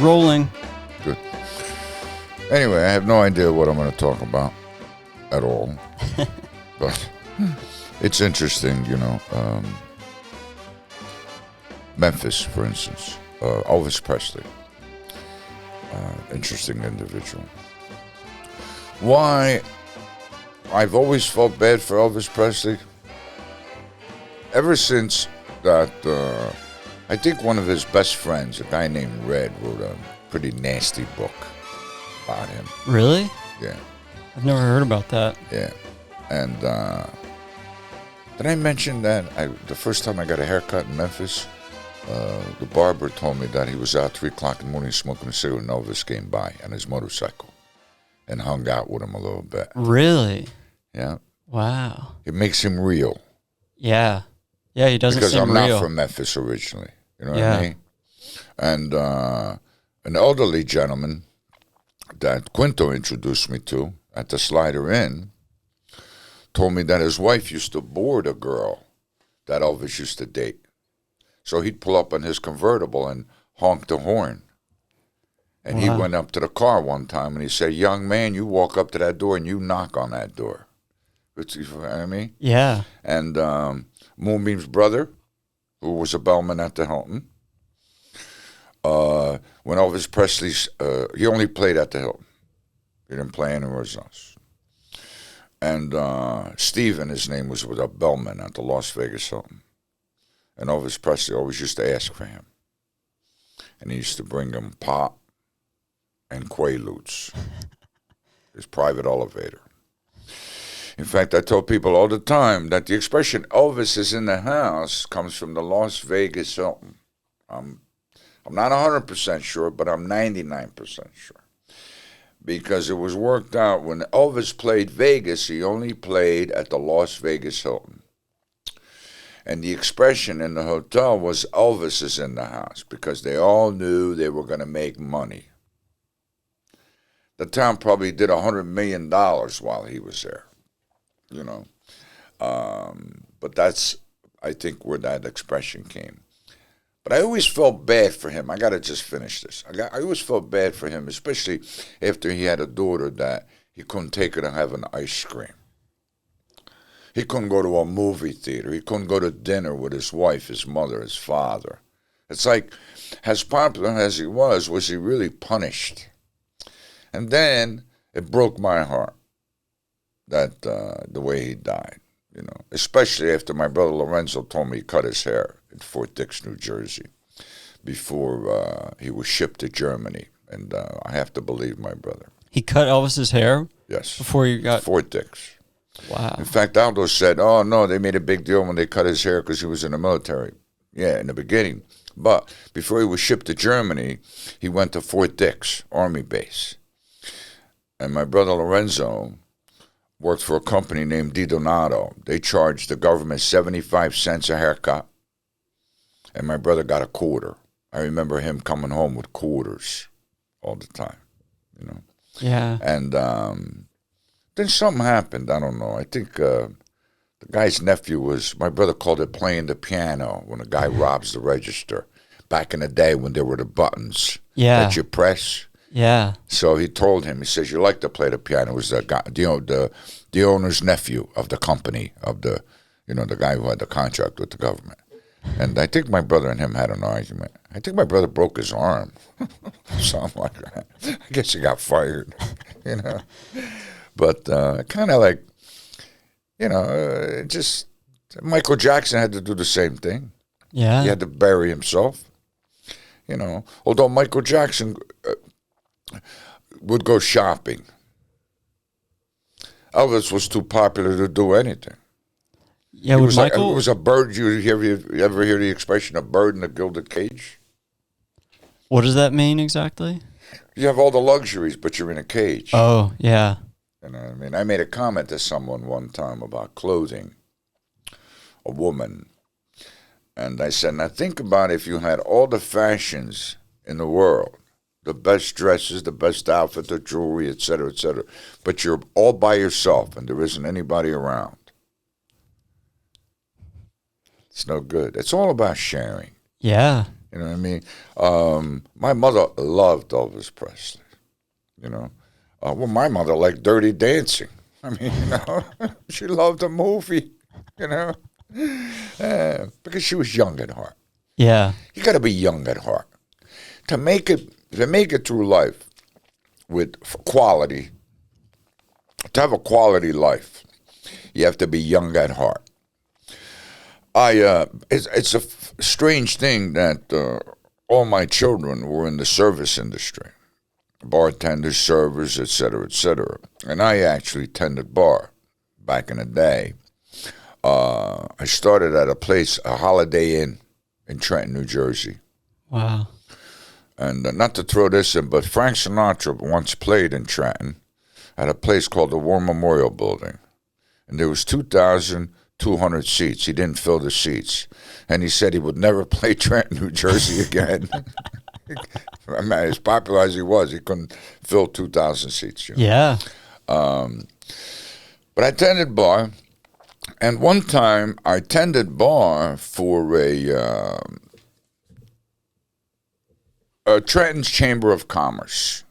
Rolling. Good. Anyway, I have no idea what I'm going to talk about at all. But it's interesting, you know. Memphis, for instance. Elvis Presley. Interesting individual. Why I've always felt bad for Elvis Presley? Ever since that, I think one of his best friends, a guy named Red, wrote a pretty nasty book about him. Really? Yeah. I've never heard about that. Yeah. And did I mention that the first time I got a haircut in Memphis, the barber told me that he was out 3 o'clock in the morning smoking a cigarette and Elvis came by on his motorcycle and hung out with him a little bit. Really? Yeah. Wow. It makes him real. Yeah. Yeah, he doesn't because seem I'm real. not from Memphis originally. You know what I mean? And an elderly gentleman that Quinto introduced me to at the Slider Inn told me that his wife used to board a girl that Elvis used to date. So he'd pull up in his convertible and honk the horn. And he went up to the car one time and he said, "Young man, you walk up to that door and you knock on that door." You know what I mean? Yeah. And Moonbeam's brother, who was a bellman at the Hilton, when Elvis Presley's, he only played at the Hilton. He didn't play anywhere else. And Steven, his name was a bellman at the Las Vegas Hilton. And Elvis Presley always used to ask for him. And he used to bring him pop and Quaaludes, his private elevator. In fact, I tell people all the time that the expression Elvis is in the house comes from the Las Vegas Hilton. I'm not 100% sure, but I'm 99% sure. Because it was worked out when Elvis played Vegas, he only played at the Las Vegas Hilton. And the expression in the hotel was Elvis is in the house because they all knew they were going to make money. The town probably did $100 million while he was there. You know, but that's, I think, where that expression came. But I always felt bad for him. I got to just finish this. I always felt bad for him, especially after he had a daughter that he couldn't take her to have an ice cream. He couldn't go to a movie theater. He couldn't go to dinner with his wife, his mother, his father. It's like, as popular as he was he really punished? And then it broke my heart. That the way he died, you know, especially after my brother Lorenzo told me he cut his hair in Fort Dix, New Jersey, before he was shipped to Germany, and I have to believe my brother. He cut Elvis's hair? Yes. Before you got... Fort Dix. Wow. In fact, Aldo said, "Oh, no, they made a big deal when they cut his hair because he was in the military." Yeah, in the beginning. But before he was shipped to Germany, he went to Fort Dix, Army base. And my brother Lorenzo worked for a company named Di Donato. They charged the government 75 cents a haircut, and my brother got a quarter. I remember him coming home with quarters all the time, you know. Yeah. And then something happened. I don't know. I think the guy's nephew my brother called it playing the piano when a guy robs the register. Back in the day when there were the buttons that you press. Yeah. So he told him, he says, "You like to play the piano." It was the guy, the owner's nephew of the company, of the guy who had the contract with the government. And I think my brother and him had an argument. I think my brother broke his arm. Something like that. I guess he got fired, you know. But kind of like, you know, just Michael Jackson had to do the same thing. Yeah. He had to bury himself, you know. Although Michael Jackson would go shopping. Elvis was too popular to do anything. Yeah, with Michael... It was a bird. You ever hear the expression, a bird in a gilded cage? What does that mean exactly? You have all the luxuries, but you're in a cage. Oh, yeah. You know what I mean? I made a comment to someone one time about clothing, a woman. And I said, now think about if you had all the fashions in the world, the best dresses, the best outfit, the jewelry, et cetera, but you're all by yourself and there isn't anybody around. It's no good. It's all about sharing. Yeah. You know what I mean? My mother loved Elvis Presley. You know, well, my mother liked Dirty Dancing. I mean, she loved the movie. You know, because she was young at heart. Yeah. You got to be young at heart to make it through life with quality. To have a quality life, you have to be young at heart. It's a strange thing that all my children were in the service industry, bartenders, servers, etc., etc. And I actually tended bar back in the day. I started at a place, a Holiday Inn in Trenton, New Jersey. Wow. And not to throw this in, but Frank Sinatra once played in Trenton at a place called the War Memorial Building. And there was 2,200 seats. He didn't fill the seats. And he said he would never play Trenton, New Jersey again. I mean, as popular as he was, he couldn't fill 2,000 seats. You know? Yeah. But I tended bar. And one time I tended bar for a Trenton's Chamber of Commerce.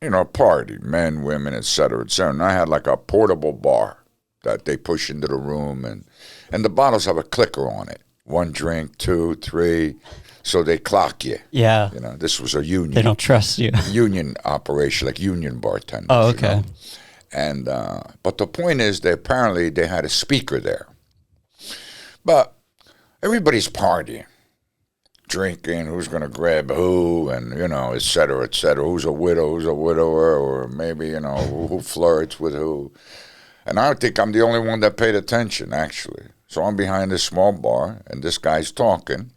You know, a party, men, women, etc., etc. And I had like a portable bar that they push into the room, and the bottles have a clicker on it. 1 drink, 2, 3, so they clock you. Yeah. You know, this was a union. They don't trust you. Union operation, like union bartenders. Oh, okay. You know? And but the point is, apparently they had a speaker there. But everybody's partying, drinking, who's going to grab who, and, you know, et cetera, who's a widow, who's a widower, or maybe, you know, who flirts with who. And I think I'm the only one that paid attention, actually. So I'm behind this small bar, and this guy's talking.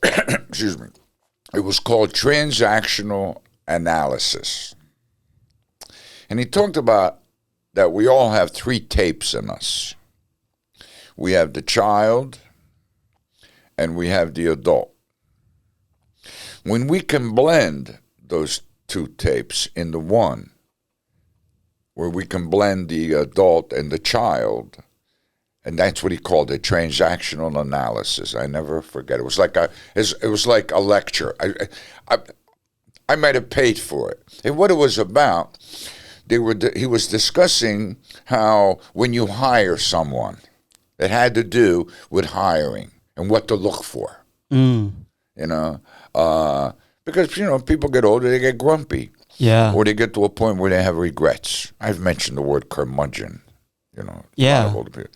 Excuse me. It was called transactional analysis. And he talked about that we all have 3 tapes in us. We have the child, and we have the adult. When we can blend those 2 tapes into one, where we can blend the adult and the child, and that's what he called it, transactional analysis. I never forget. It was like a lecture. I might have paid for it. And what it was about, he was discussing how when you hire someone, it had to do with hiring and what to look for. You know, because, you know, people get older, they get grumpy. Yeah. Or they get to a point where they have regrets. I've mentioned the word curmudgeon, you know. Yeah. A lot of older people.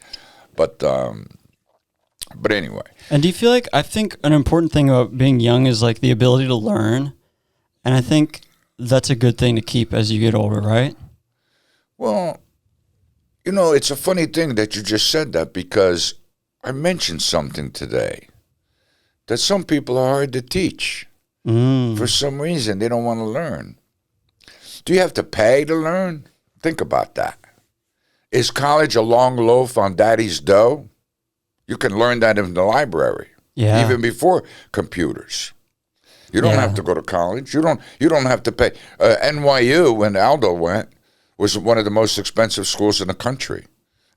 But anyway. And do you feel like, I think an important thing about being young is like the ability to learn. And I think that's a good thing to keep as you get older, right? Well, you know, it's a funny thing that you just said that, because I mentioned something today that some people are hard to teach. For some reason, they don't want to learn. Do you have to pay to learn? Think about that. Is college a long loaf on daddy's dough? You can learn that in the library, even before computers. You don't have to go to college. You don't have to pay. NYU, when Aldo went, was one of the most expensive schools in the country.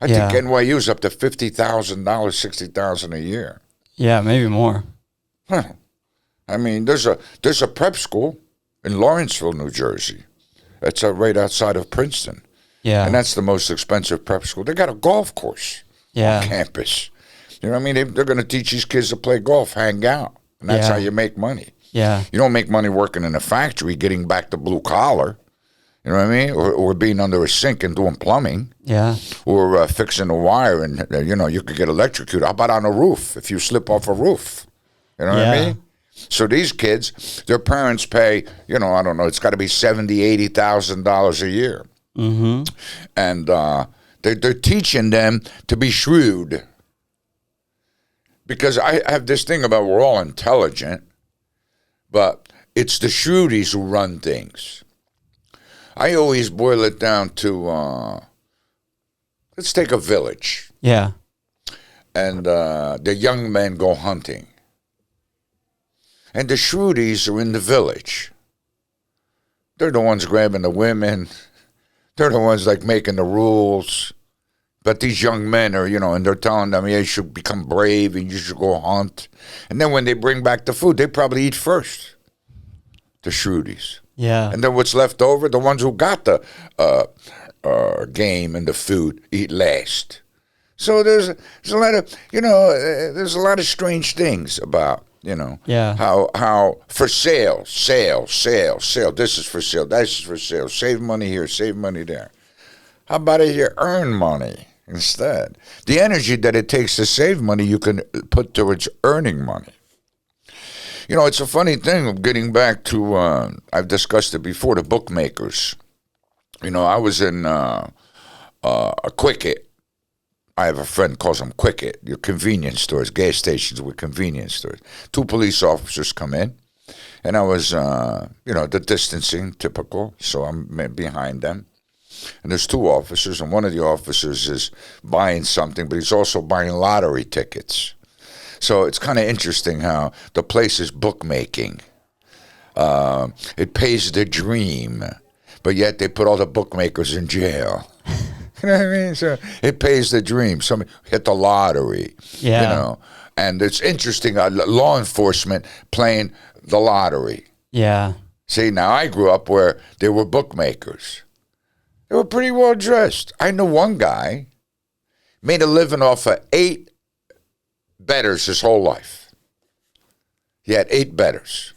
I think NYU is up to $50,000, $60,000 a year. Yeah, maybe more. Huh. I mean, there's a prep school in Lawrenceville, New Jersey. It's right outside of Princeton. Yeah. And that's the most expensive prep school. They got a golf course on campus. You know what I mean? They're going to teach these kids to play golf, hang out. And that's how you make money. Yeah. You don't make money working in a factory, getting back to blue collar. You know what I mean? Or being under a sink and doing plumbing. Yeah. Or fixing a wire and, you know, you could get electrocuted. How about on a roof, if you slip off a roof? You know what I mean? So these kids, their parents pay, you know, I don't know, it's got to be $70,000, $80,000 a year. And they're teaching them to be shrewd. Because I have this thing about we're all intelligent, but it's the shrewdies who run things. I always boil it down to, let's take a village. Yeah. And the young men go hunting. And the shrewdies are in the village. They're the ones grabbing the women. They're the ones like making the rules. But these young men are, and they're telling them, yeah, you should become brave and you should go hunt. And then when they bring back the food, they probably eat first, the shrewdies. Yeah. And then what's left over, the ones who got the game and the food eat last. So there's a lot of, there's a lot of strange things about, Yeah. how for sale. This is for sale. That is for sale. Save money here, save money there. How about if you earn money instead? The energy that it takes to save money, you can put towards earning money. It's a funny thing of getting back to, I've discussed it before, the bookmakers. I was in a Quicket. I have a friend calls them Quicket, your convenience stores, gas stations with convenience stores. 2 police officers come in, and I was, the distancing, typical, so I'm behind them. And there's 2 officers, and one of the officers is buying something, but he's also buying lottery tickets. So it's kind of interesting how the place is bookmaking. It pays the dream, but yet they put all the bookmakers in jail. You know what I mean? So it pays the dream. Somebody hit the lottery. Yeah. And it's interesting, law enforcement playing the lottery. Yeah. See, now I grew up where there were bookmakers. They were pretty well dressed. I knew one guy made a living off of 8 bettors his whole life. He had 8 bettors.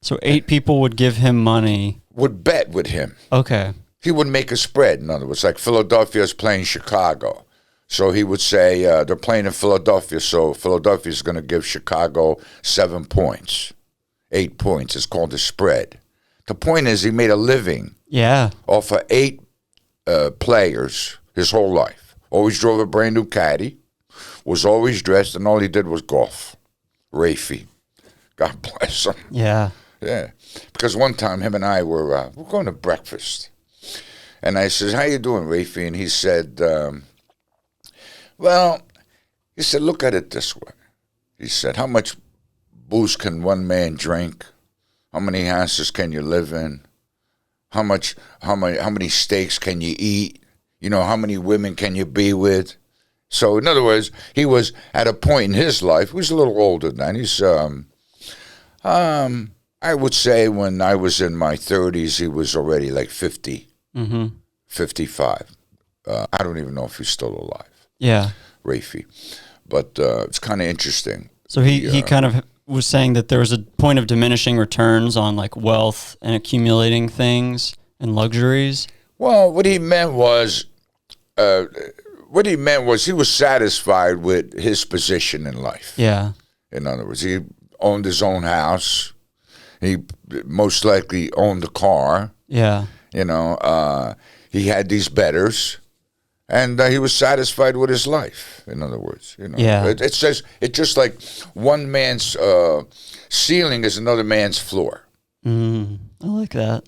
So 8 people would give him money. Would bet with him. Okay. He would make a spread. In other words, like Philadelphia's playing Chicago. So he would say, they're playing in Philadelphia, so Philadelphia's going to give Chicago 7 points. 8 points. It's called a spread. The point is he made a living off of 8 players his whole life. Always drove a brand new caddy. Was always dressed, and all he did was golf. Rafie. God bless him. Yeah. Yeah. Because one time him and I we're going to breakfast. And I says, how you doing, Rafie? And he said, look at it this way. He said, how much booze can one man drink? How many houses can you live in? How many steaks can you eat? How many women can you be with? So, in other words, he was at a point in his life, he was a little older than. He's, I would say when I was in my 30s, he was already like 50, 55. I don't even know if he's still alive. Yeah. Rafie. But it's kind of interesting. So he kind of was saying that there was a point of diminishing returns on like wealth and accumulating things and luxuries. Well, what he meant was he was satisfied with his position in life. Yeah. In other words, he owned his own house. He most likely owned a car. Yeah. He had these betters, and he was satisfied with his life. In other words, Yeah. It says it's just like one man's ceiling is another man's floor. I like that.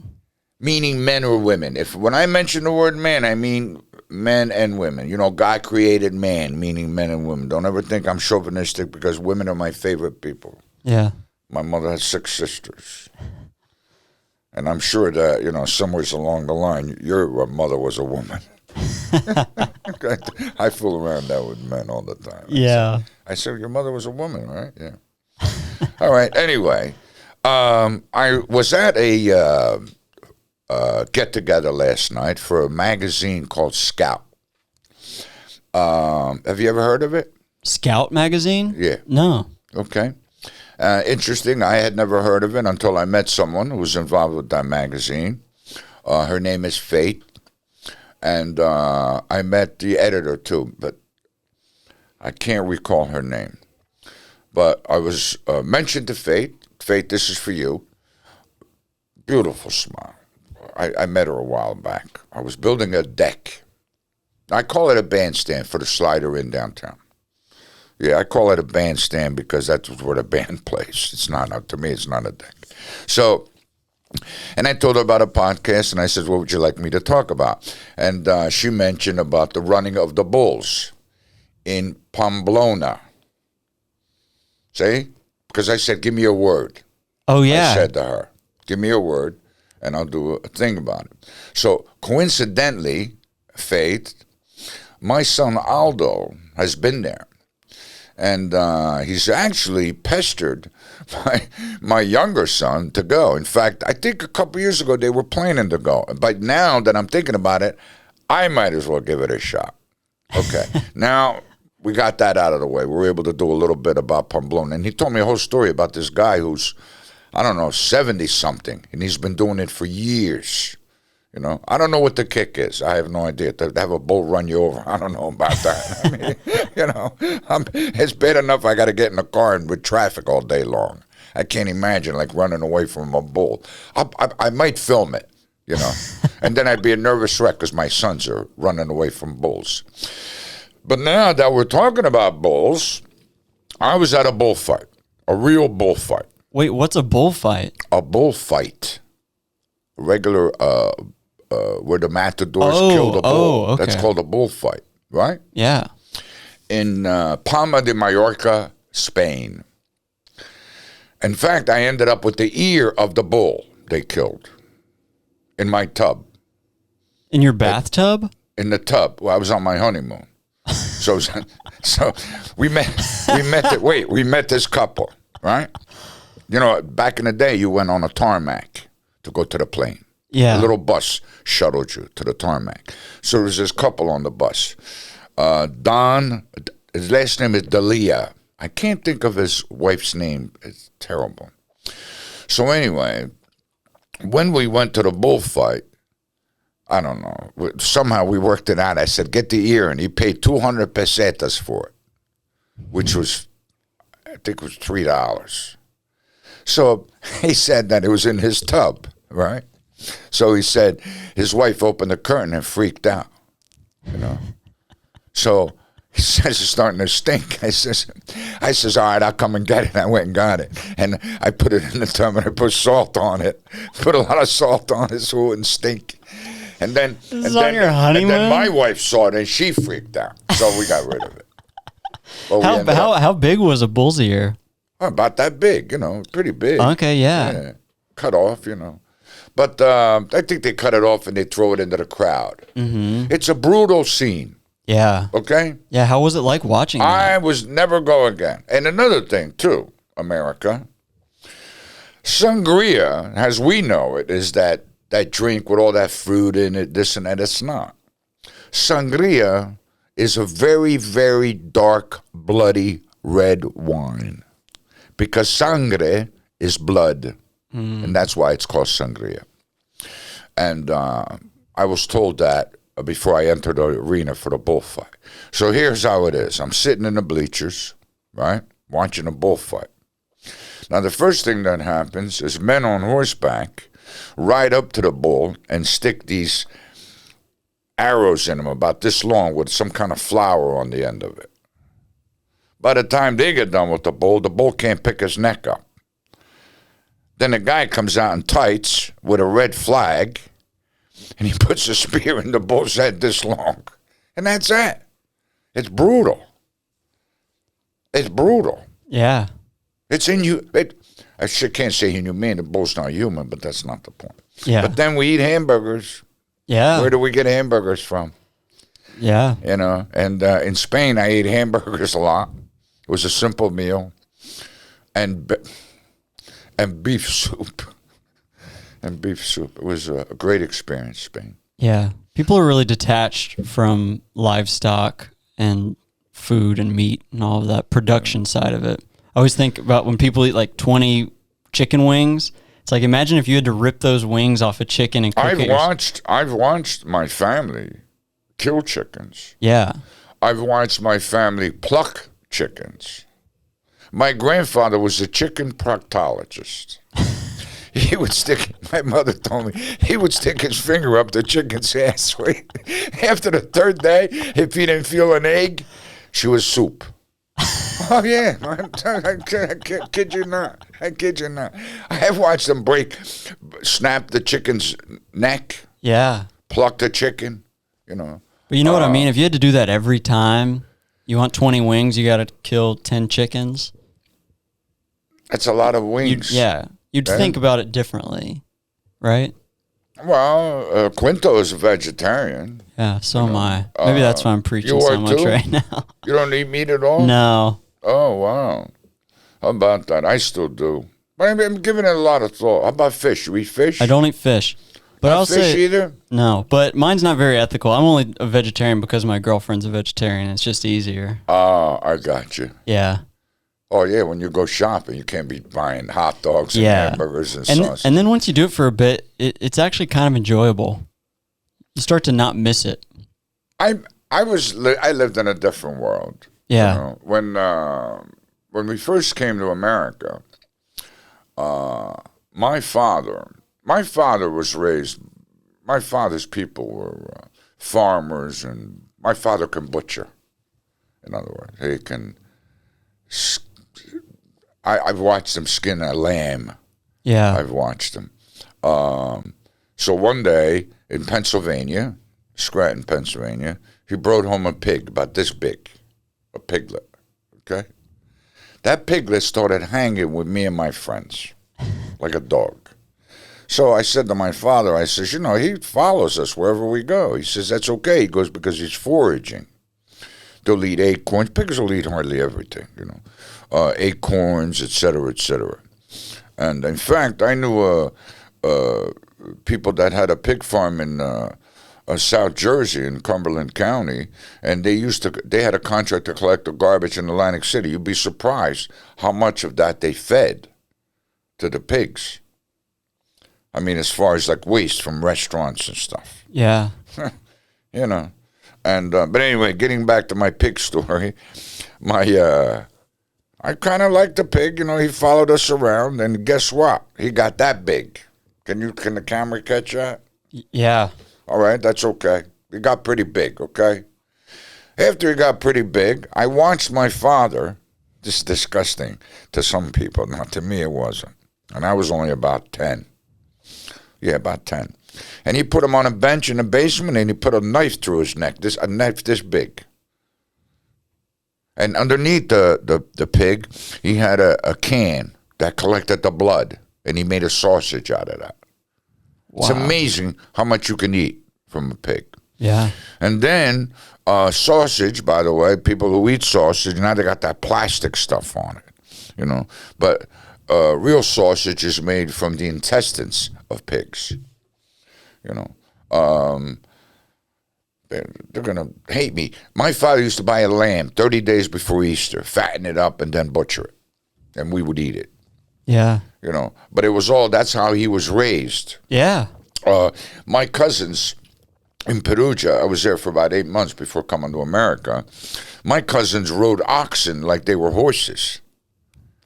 Meaning men or women. When I mention the word man, I mean men and women. God created man, meaning men and women. Don't ever think I'm chauvinistic because women are my favorite people. Yeah. My mother has 6 sisters. And I'm sure that, somewhere along the line, your mother was a woman. I fool around that with men all the time. Yeah. I said, your mother was a woman, right? Yeah. All right. Anyway, I was at a get-together last night for a magazine called Scout. Have you ever heard of it? Scout magazine? Yeah. No. Okay. Interesting. I had never heard of it until I met someone who was involved with that magazine. Her name is Faith. And I met the editor, too, but I can't recall her name. But I was mentioned to Faith. Faith, this is for you. Beautiful smile. I met her a while back. I was building a deck. I call it a bandstand for the Slider Inn downtown. Yeah, I call it a bandstand because that's where the band plays. It's not, to me, it's not a deck. So, and I told her about a podcast, and I said, what would you like me to talk about? And she mentioned about the running of the bulls in Pamplona. See? Because I said, give me a word. Oh, yeah. I said to her, give me a word, and I'll do a thing about it. So, coincidentally, Faith, my son Aldo has been there. And he's actually pestered my younger son to go. In fact, I think a couple years ago they were planning to go. But now that I'm thinking about it, I might as well give it a shot. Okay. Now we got that out of the way. We were able to do a little bit about Pamplona. And he told me a whole story about this guy who's, I don't know, 70-something. And he's been doing it for years. You know, I don't know what the kick is. I have no idea. To have a bull run you over, I don't know about that. I mean, you know, it's bad enough I got to get in the car and with traffic all day long. I can't imagine like running away from a bull. I might film it, you know, and then I'd be a nervous wreck because my sons are running away from bulls. But now that we're talking about bulls, I was at a bullfight, a real bullfight. Wait, what's a bullfight? A bullfight, a regular. Where the matadors kill the bull. Okay. That's called a bullfight, right? Yeah. In Palma de Mallorca, Spain. In fact, I ended up with the ear of the bull they killed in my tub. In your bathtub? In the tub. Well, I was on my honeymoon. So we met this couple, right? You know, back in the day, you went on a tarmac to go to the plane. Yeah. A little bus shuttled you to the tarmac. So there was this couple on the bus. Don, his last name is Dalia. I can't think of his wife's name. It's terrible. So anyway, when we went to the bullfight, I don't know. Somehow we worked it out. I said, get the ear. And he paid 200 pesetas for it, which was, I think it was $3. So he said that it was in his tub, right? So he said his wife opened the curtain and freaked out, you know. So he says it's starting to stink. I says, all right, I'll come and get it. I went and got it. And I put it in the tub and I put salt on it. Put a lot of salt on it so it wouldn't stink. And then, on your honeymoon? And then my wife saw it and she freaked out. So we got rid of it. How big was a bull's ear? About that big, you know, pretty big. Okay, yeah. Cut off, you know. But I think they cut it off and they throw it into the crowd. Mm-hmm. It's a brutal scene. Yeah. Okay? Yeah, how was it like watching that? I was never go again. And another thing, too, America. Sangria, as we know it, is that drink with all that fruit in it, this and that. It's not. Sangria is a very, very dark, bloody red wine. Because sangre is blood. And that's why it's called sangria. And I was told that before I entered the arena for the bullfight. So here's how it is. I'm sitting in the bleachers, right, watching a bullfight. Now, the first thing that happens is men on horseback ride up to the bull and stick these arrows in him about this long with some kind of flower on the end of it. By the time they get done with the bull can't pick his neck up. Then a guy comes out in tights with a red flag, and he puts a spear in the bull's head this long. And that's it. It's brutal. It's brutal. Yeah. It's I can't say inhumane. The bull's not human, but that's not the point. Yeah. But then we eat hamburgers. Yeah. Where do we get hamburgers from? Yeah. You know, and in Spain, I ate hamburgers a lot. It was a simple meal. And beef soup. And beef soup. It was a great experience, Spain. Yeah. People are really detached from livestock and food and meat and all of that production side of it. I always think about when people eat like 20 chicken wings. It's like, imagine if you had to rip those wings off a chicken and cook it. I've watched my family kill chickens. Yeah. I've watched my family pluck chickens. My grandfather was a chicken proctologist. He would my mother told me, he would stick his finger up the chicken's ass. After the third day, if he didn't feel an egg, she was soup. Oh, yeah. I kid you not. I kid you not. I have watched them snap the chicken's neck. Yeah. Pluck the chicken, you know. But you know what I mean? If you had to do that every time, you want 20 wings, you got to kill 10 chickens. That's a lot of wings. You'd think about it differently, right? Well, Quinto is a vegetarian. Yeah, so am I. Maybe that's why I'm preaching you so are much too? right now. You don't eat meat at all? No. Oh, wow. How about that? I still do. But I'm giving it a lot of thought. How about fish? You eat fish? I don't eat fish. But Not I'll fish say either? no. But mine's not very ethical. I'm only a vegetarian because my girlfriend's a vegetarian. It's just easier. Ah, I got you. Yeah. Oh, yeah, when you go shopping, you can't be buying hot dogs and hamburgers and sausages. And then once you do it for a bit, it's actually kind of enjoyable. You start to not miss it. I lived in a different world. Yeah. You know? When we first came to America, my father was raised. My father's people were farmers, and my father can butcher. In other words, he can. I've watched him skin a lamb. Yeah. I've watched him. So one day in Pennsylvania, Scranton, Pennsylvania, he brought home a pig about this big, a piglet. Okay, that piglet started hanging with me and my friends, like a dog. So I said to my father, I says, he follows us wherever we go. He says, that's okay. He goes, because he's foraging. They'll eat acorns. Pigs will eat hardly everything, acorns, et cetera, et cetera. And in fact, I knew people that had a pig farm in South Jersey in Cumberland County, and they had a contract to collect the garbage in Atlantic City. You'd be surprised how much of that they fed to the pigs. I mean, as far as like waste from restaurants and stuff. Yeah. And but anyway, getting back to my pig story, I kind of liked the pig. He followed us around, and guess what? He got that big. Can the camera catch that? Yeah. All right, that's okay. He got pretty big, okay? After he got pretty big, I watched my father. This is disgusting to some people. Now, to me, it wasn't. And I was only about 10. Yeah, about 10. And he put him on a bench in the basement, and he put a knife through his neck, a knife this big. And underneath the pig, he had a can that collected the blood, and he made a sausage out of that. Wow. It's amazing how much you can eat from a pig. Yeah. And then sausage, by the way, people who eat sausage, now they got that plastic stuff on it, But real sausage is made from the intestines of pigs, They're going to hate me. My father used to buy a lamb 30 days before Easter, fatten it up, and then butcher it. And we would eat it. Yeah. But that's how he was raised. Yeah. My cousins in Perugia, I was there for about 8 months before coming to America. My cousins rode oxen like they were horses.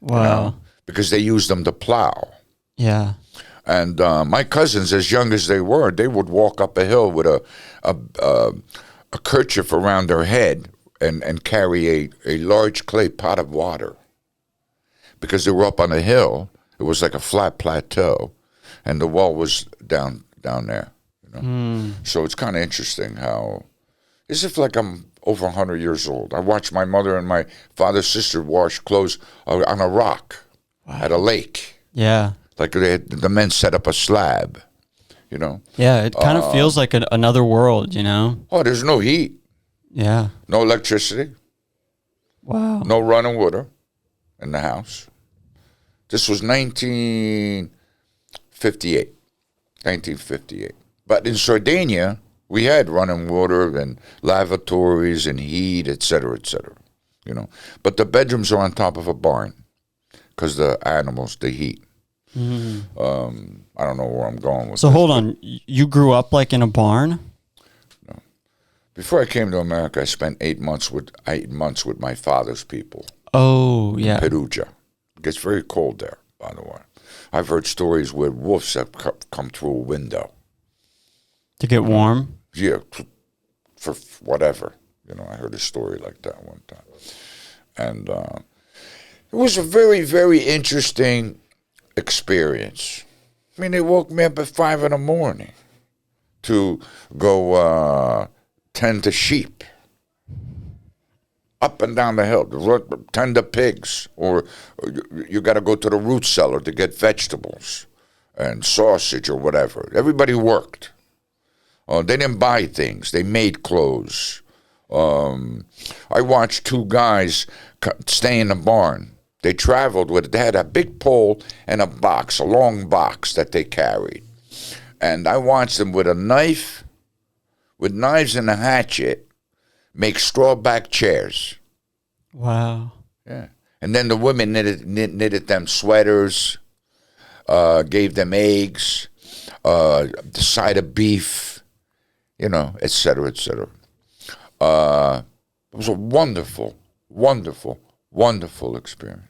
Wow. Because they used them to plow. Yeah. And my cousins, as young as they were, they would walk up a hill with a kerchief around their head and carry a large clay pot of water. Because they were up on a hill, it was like a flat plateau, and the wall was down there. So it's kind of interesting how, as if like I'm over 100 years old. I watched my mother and my father's sister wash clothes on a rock at a lake. Yeah. Like the men set up a slab, Yeah, it kind of feels like another world, Oh, there's no heat. Yeah. No electricity. Wow. No running water in the house. This was 1958. 1958. But in Sardinia, we had running water and lavatories and heat, et cetera, But the bedrooms are on top of a barn because the animals, the heat. Mm-hmm. I don't know where I'm going with So this. hold on, you grew up like in a barn? No. Before I came to America, I spent 8 months with my father's people. Oh, yeah. In Perugia. It gets very cold there, by the way. I've heard stories where wolves have come through a window. To get warm? Yeah, for whatever. I heard a story like that one time. And it was a very, very interesting experience. I mean, they woke me up at 5 a.m. to go tend to sheep up and down the hill, to tend to pigs, or you got to go to the root cellar to get vegetables. and sausage or whatever. Everybody worked. They didn't buy things. They made clothes. I watched two guys stay in a barn. They traveled with it. They had a big pole and a box, a long box that they carried. And I watched them with a knife, with knives and a hatchet, make straw back chairs. Wow. Yeah. And then the women knitted them sweaters, gave them eggs, the side of beef, et cetera, et cetera. It was a wonderful, wonderful, wonderful experience.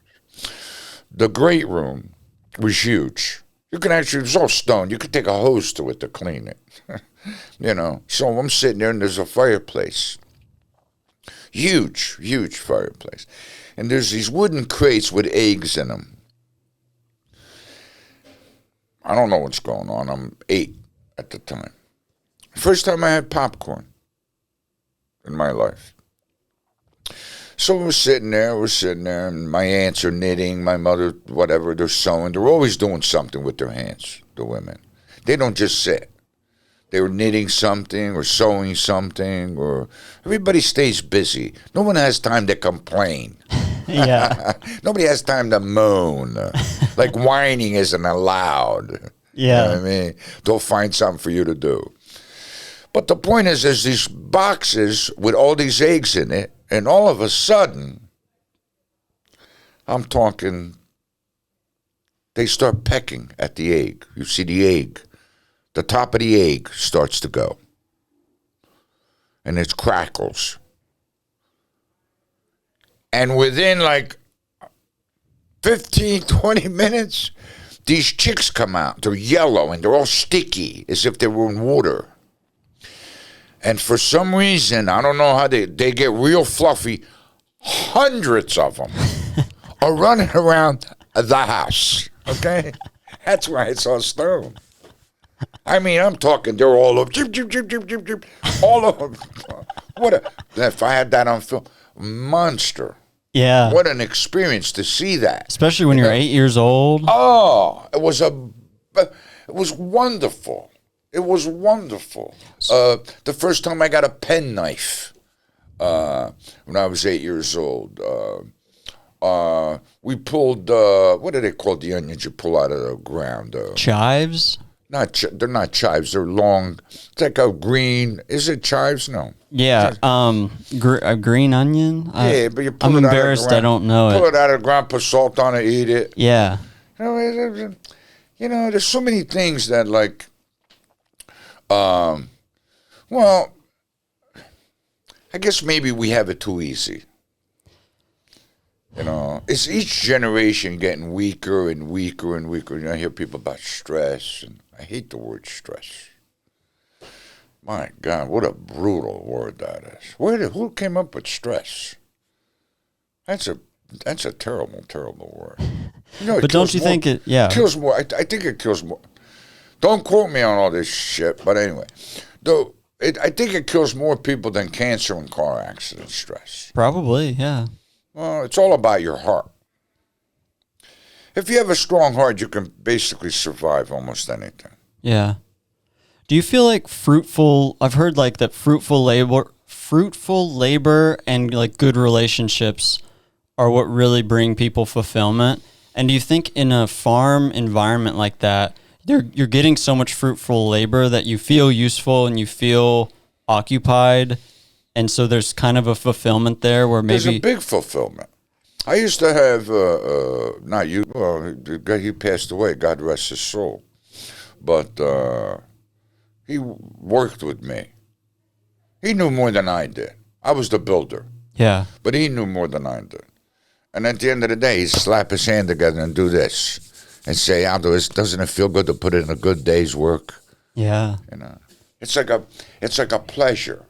The great room was huge. You could actually, it was all stone. You could take a hose to it to clean it. So I'm sitting there and there's a fireplace. Huge, huge fireplace. And there's these wooden crates with eggs in them. I don't know what's going on. I'm 8 at the time. First time I had popcorn in my life. So we're sitting there, and my aunts are knitting, my mother, whatever, they're sewing. They're always doing something with their hands, the women. They don't just sit. They were knitting something or sewing something, or everybody stays busy. No one has time to complain. Yeah. Nobody has time to moan. Like whining isn't allowed. Yeah. You know what I mean? They'll find something for you to do. But the point is, there's these boxes with all these eggs in it, and all of a sudden, I'm talking, they start pecking at the egg. You see the egg. The top of the egg starts to go. And it crackles. And within like 15, 20 minutes, these chicks come out. They're yellow and they're all sticky, as if they were in water. And for some reason, I don't know how they get real fluffy. Hundreds of them are running around the house. Okay? That's why it's all stone. I mean, I'm talking, they're all over. Jip, jip, jip, jip, jip, jip, all over. If I had that on film, monster. Yeah. What an experience to see that. Especially when you're 8 years old. Oh, it was wonderful. It was wonderful. The first time I got a penknife when I was 8 years old, we pulled, what do they call the onions you pull out of the ground? Chives? They're not chives. They're long. It's like a green. Is it chives? No. Yeah. A green onion? Yeah, but you pull I'm it embarrassed out of the ground, I don't know pull it. it out of the ground, put salt on it, eat it. Yeah. There's so many things that well, I guess maybe we have it too easy. It's each generation getting weaker and weaker and weaker. I hear people about stress, and I hate the word stress. My God, what a brutal word that is. Who came up with stress? That's a terrible, terrible word. But don't you think it, yeah. It kills more. I think it kills more. Don't quote me on all this shit, but anyway. I think it kills more people than cancer and car accident stress. Probably, yeah. Well, it's all about your heart. If you have a strong heart, you can basically survive almost anything. Yeah. Do you feel like I've heard that fruitful labor and good relationships are what really bring people fulfillment? And do you think in a farm environment like that, you're getting so much fruitful labor that you feel useful and you feel occupied, and so there's kind of a fulfillment there where maybe... There's a big fulfillment. I used to have, the guy, he passed away, God rest his soul, but he worked with me. He knew more than I did. I was the builder. Yeah. But he knew more than I did. And at the end of the day, he'd slap his hand together and do this. And say, Aldo, doesn't it feel good to put in a good day's work? Yeah. It's like a pleasure.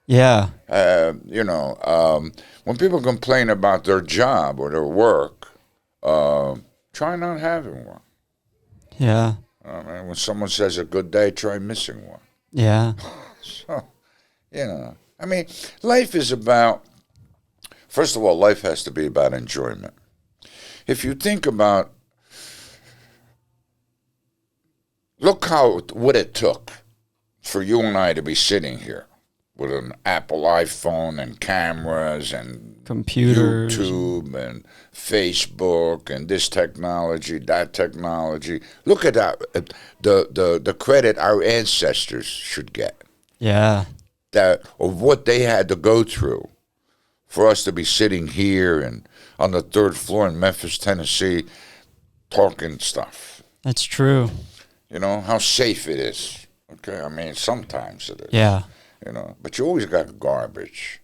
Yeah. When people complain about their job or their work, try not having one. Yeah. When someone says a good day, try missing one. Yeah. So, life is about, first of all, life has to be about enjoyment. If you think about Look what it took for you and I to be sitting here with an Apple iPhone and cameras and computers, YouTube and Facebook and this technology, that technology. Look at that, the credit our ancestors should get. Yeah. That of what they had to go through for us to be sitting here and on the third floor in Memphis, Tennessee, talking stuff. That's true. You know, how safe it is. Okay, I mean, sometimes it is. Yeah. You know, but you always got garbage.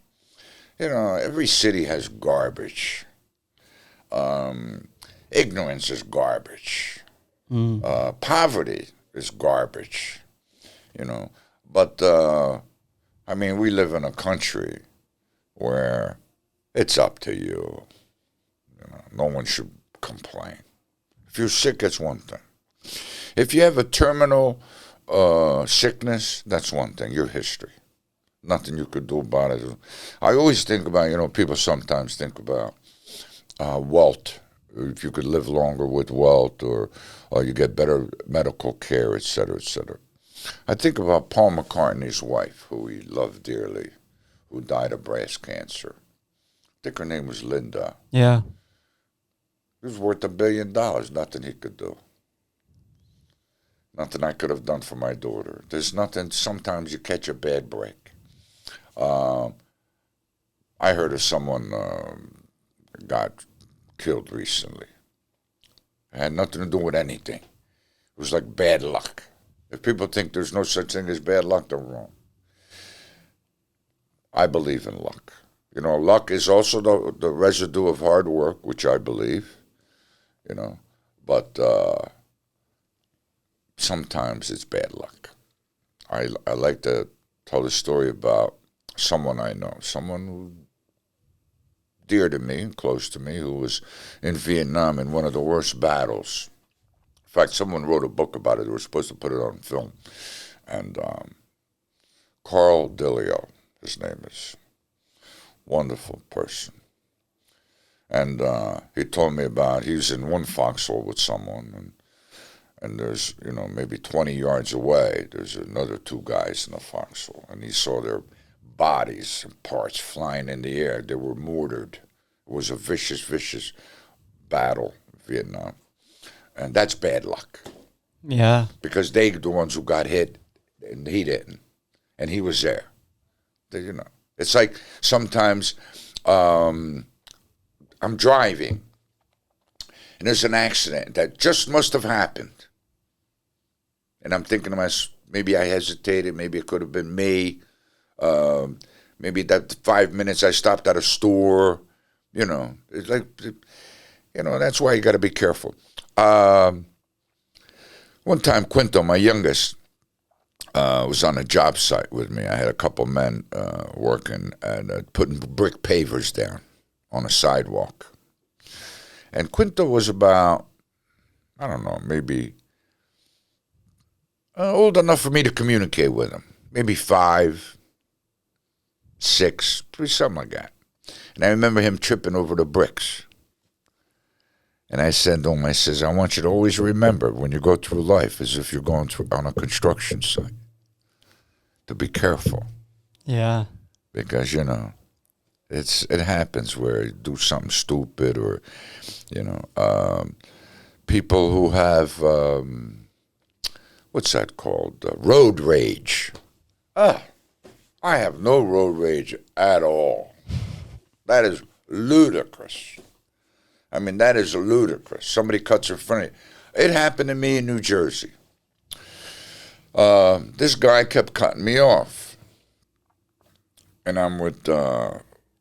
You know, every city has garbage. Ignorance is garbage. Poverty is garbage. You know, but, I mean, we live in a country where it's up to you. You know, no one should complain. If you're sick, it's one thing. If you have a terminal sickness, that's one thing. Your history. Nothing you could do about it. I always think about, you know, people sometimes think about wealth. If you could live longer with wealth or you get better medical care, et cetera, et cetera. I think about Paul McCartney's wife, who he loved dearly, who died of breast cancer. I think her name was Linda. Yeah. He was worth $1 billion. Nothing he could do. Nothing I could have done for my daughter. There's nothing. Sometimes you catch a bad break. I heard of someone got killed recently. It had nothing to do with anything. It was like bad luck. If people think there's no such thing as bad luck, they're wrong. I believe in luck. You know, luck is also the residue of hard work, which I believe, you know, but sometimes it's bad luck. I like to tell a story about someone I know, someone who dear to me, close to me, who was in Vietnam in one of the worst battles. In fact, someone wrote a book about it. They were supposed to put it on film. And Carl Dillio, his name is, wonderful person. And he told me about, he was in one foxhole with someone, and there's, you know, maybe 20 yards away, there's another two guys in the foxhole, and he saw their bodies and parts flying in the air. They were mortared. It was a vicious, vicious battle in Vietnam. And that's bad luck. Yeah. Because they the ones who got hit, and he didn't. And he was there. You know, it's like sometimes I'm driving, and there's an accident that just must have happened. And I'm thinking to myself, maybe I hesitated, maybe it could have been me. Maybe that 5 minutes I stopped at a store, you know. It's like, you know, that's why you got to be careful. One time, Quinto, my youngest, was on a job site with me. I had a couple men working and putting brick pavers down on a sidewalk. And Quinto was about, I don't know, maybe old enough for me to communicate with him. Maybe 5, 6, something like that. And I remember him tripping over the bricks. And I said to him, I says, I want you to always remember when you go through life as if you're going through on a construction site, to be careful. Yeah. Because, you know, it happens where you do something stupid or, you know, people who have, what's that called? Road rage. I have no road rage at all. That is ludicrous. I mean, that is ludicrous. Somebody cuts in front of you. It happened to me in New Jersey. This guy kept cutting me off. And I'm with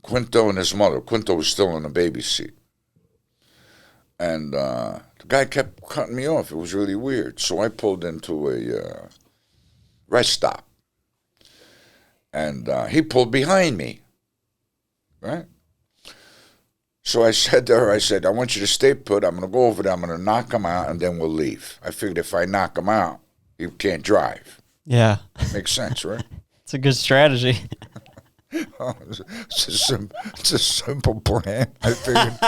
Quinto and his mother. Quinto was still in the baby seat. And the guy kept cutting me off. It was really weird. So I pulled into a rest stop. And he pulled behind me. Right? So I said to her, I said, I want you to stay put. I'm going to go over there. I'm going to knock him out, and then we'll leave. I figured if I knock him out, he can't drive. Yeah. Makes sense, right? It's a good strategy. It's a simple plan. I figured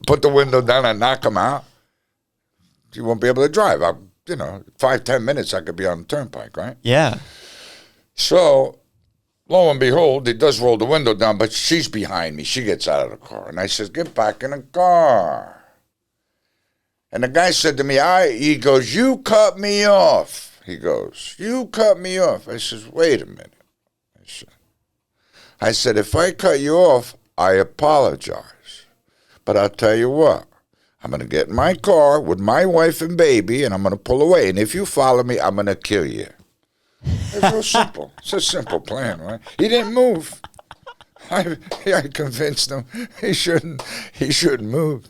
put the window down and knock him out. He won't be able to drive. I'll 5-10 minutes I could be on the turnpike, right? Yeah. So, lo and behold, he does roll the window down, but she's behind me. She gets out of the car. And I says, get back in the car. And the guy said to me, he goes, you cut me off. He goes, you cut me off. I says, wait a minute. I said, if I cut you off, I apologize. But I'll tell you what, I'm going to get in my car with my wife and baby, and I'm going to pull away. And if you follow me, I'm going to kill you. It's real simple. It's a simple plan, right? He didn't move. I convinced him he shouldn't move.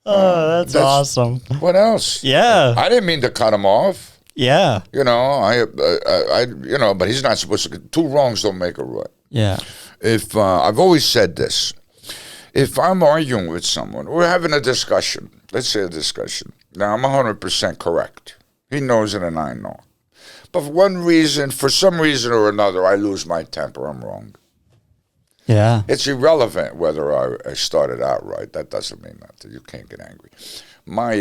Oh, that's awesome. What else? Yeah. I didn't mean to cut him off. Yeah. But he's not supposed to. Two wrongs don't make a right. Yeah. If I've always said this, if I'm arguing with someone, we're having a discussion. Let's say a discussion. Now I'm 100% correct. He knows it, and I know. But for some reason or another, I lose my temper. I'm wrong. Yeah. It's irrelevant whether I started out right. That doesn't mean nothing. You can't get angry. My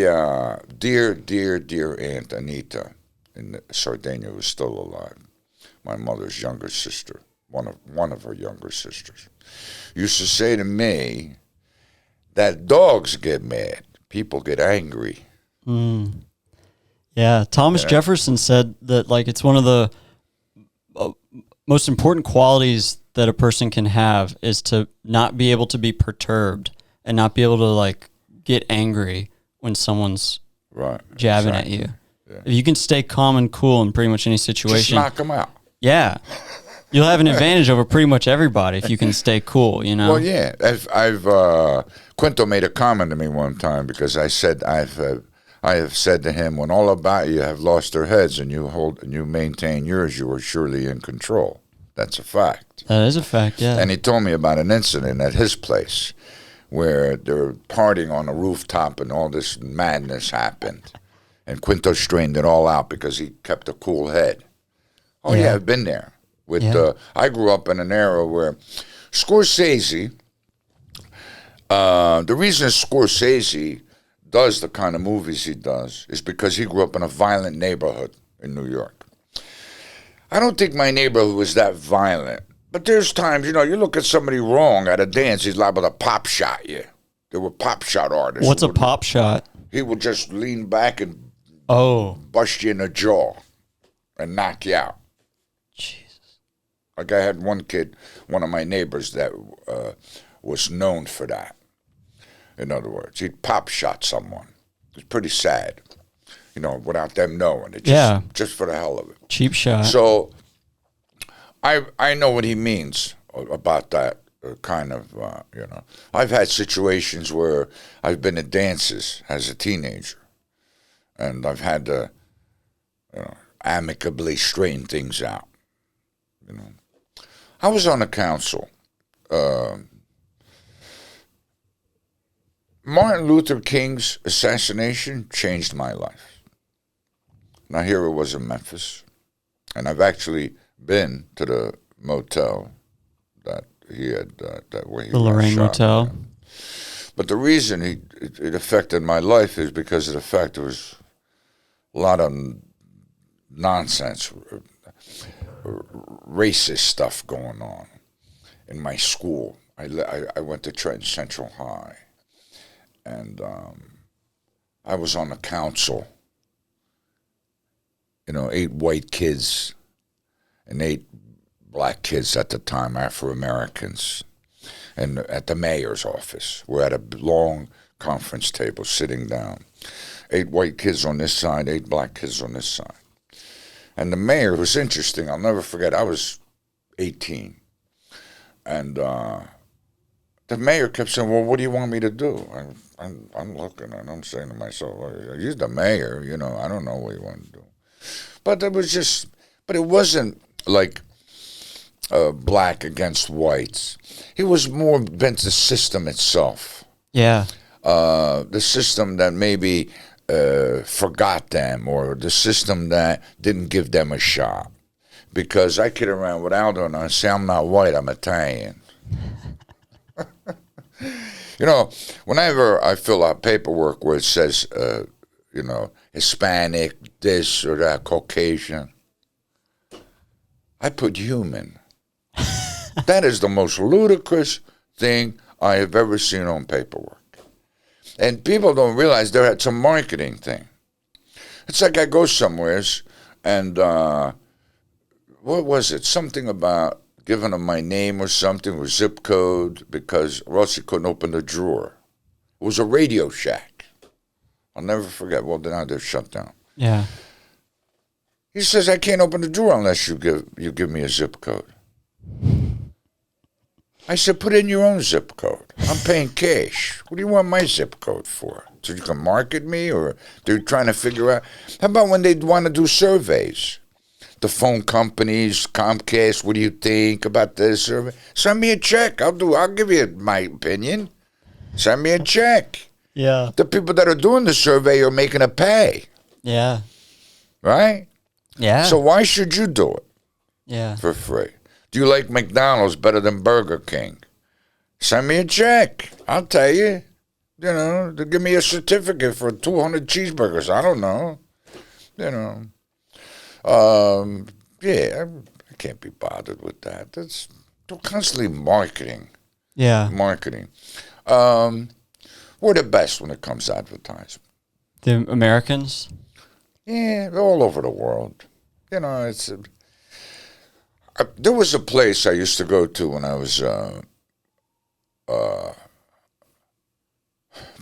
dear, dear, dear Aunt Anita in Sardinia, who's still alive, my mother's younger sister, one of her younger sisters, used to say to me that dogs get mad, people get angry. Yeah, Thomas Jefferson said that it's one of the most important qualities that a person can have is to not be able to be perturbed and not be able to get angry when someone's jabbing at you. Yeah. If you can stay calm and cool in pretty much any situation, just knock them out. Yeah, you'll have an advantage over pretty much everybody if you can stay cool. Well, yeah, Quinto made a comment to me one time because I said I have said to him, when all about you have lost their heads and you maintain yours, you are surely in control. That's a fact. That is a fact, yeah. And he told me about an incident at his place where they were partying on a rooftop and all this madness happened. And Quinto strained it all out because he kept a cool head. Oh, yeah, I've been there. I grew up in an era where Scorsese, the reason Scorsese does the kind of movies he does is because he grew up in a violent neighborhood in New York. I don't think my neighborhood was that violent. But there's times, you look at somebody wrong at a dance, he's liable to pop shot you. There were pop shot artists. What's a pop shot? He would just lean back and bust you in the jaw and knock you out. Jesus. I had one kid, one of my neighbors that was known for that. In other words, he'd pop shot someone. It was pretty sad, without them knowing it. Just for the hell of it. Cheap shot. So I know what he means about that kind of, I've had situations where I've been at dances as a teenager, and I've had to amicably straighten things out. I was on a council. Martin Luther King's assassination changed my life. Now, here it was in Memphis, and I've actually been to the motel that he had, where he the Lorraine Motel. Him. But the reason it affected my life is because of the fact there was a lot of nonsense, racist stuff going on in my school. I went to Trenton Central High, and I was on the council. 8 white kids and 8 black kids at the time, Afro-Americans, and at the mayor's office. We're at a long conference table sitting down. 8 white kids on this side, 8 black kids on this side. And the mayor was interesting. I'll never forget. I was 18. And the mayor kept saying, well, what do you want me to do? I'm looking and I'm saying to myself, well, you're the mayor, I don't know what you want to do. But it wasn't like black against whites. It was more bent the system itself. Yeah. The system that maybe forgot them, or the system that didn't give them a shot. Because I kid around with Aldo and I say, I'm not white, I'm Italian. Whenever I fill out paperwork where it says, Hispanic, this or that, Caucasian. I put human. That is the most ludicrous thing I have ever seen on paperwork. And people don't realize it's a marketing thing. It's like I go somewheres and what was it? Something about giving them my name or something or zip code because or else you couldn't open the drawer. It was a Radio Shack. I'll never forget. Well, now they're shut down. Yeah. He says, I can't open the drawer unless you give me a zip code. I said, put in your own zip code. I'm paying cash. What do you want my zip code for? So you can market me, or they're trying to figure out? How about when they want to do surveys? The phone companies, Comcast, what do you think about this survey? Send me a check. I'll give you my opinion. Send me a check. Yeah. The people that are doing the survey are making a pay. Yeah. Right? Yeah. So why should you do it? Yeah. For free. Do you like McDonald's better than Burger King? Send me a check. I'll tell you. They'll give me a certificate for 200 cheeseburgers. I don't know. Yeah, I can't be bothered with that. They're constantly marketing. Yeah. Marketing. We're the best when it comes to advertising. The Americans? Yeah, all over the world. There was a place I used to go to when I was,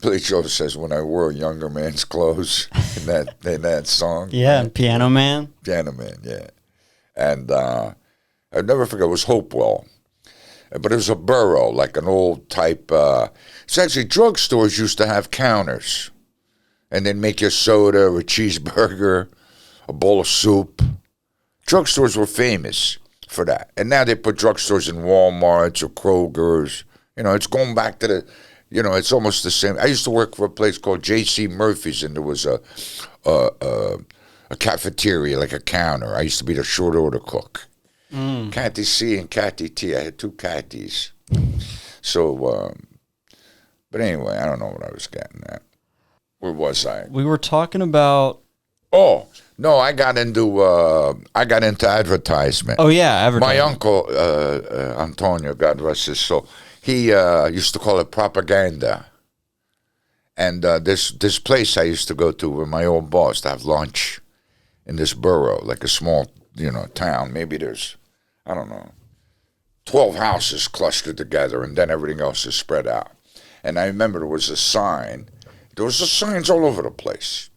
Billy Joe says, when I wore a younger man's clothes in that song. Yeah, and Piano Man. Piano Man, yeah. And I'd never forget, it was Hopewell. But it was a borough, like an old type. It's actually drugstores used to have counters. And then make your soda, a cheeseburger, a bowl of soup. Drugstores were famous for that. And now they put drugstores in Walmarts or Kroger's. It's going back to the, it's almost the same. I used to work for a place called J.C. Murphy's, and there was a cafeteria, like a counter. I used to be the short order cook. Cathy C and Cathy T. I had two Cathys. So, but anyway, I don't know what I was getting at. Where was I? We were talking about... Oh, no, I got into advertisement. Oh, yeah, advertisement. My uncle, Antonio, God rest his soul, he used to call it propaganda. And this place I used to go to with my old boss to have lunch in this borough, like a small, town. Maybe there's, 12 houses clustered together, and then everything else is spread out. And I remember there was a sign. There was signs all over the place.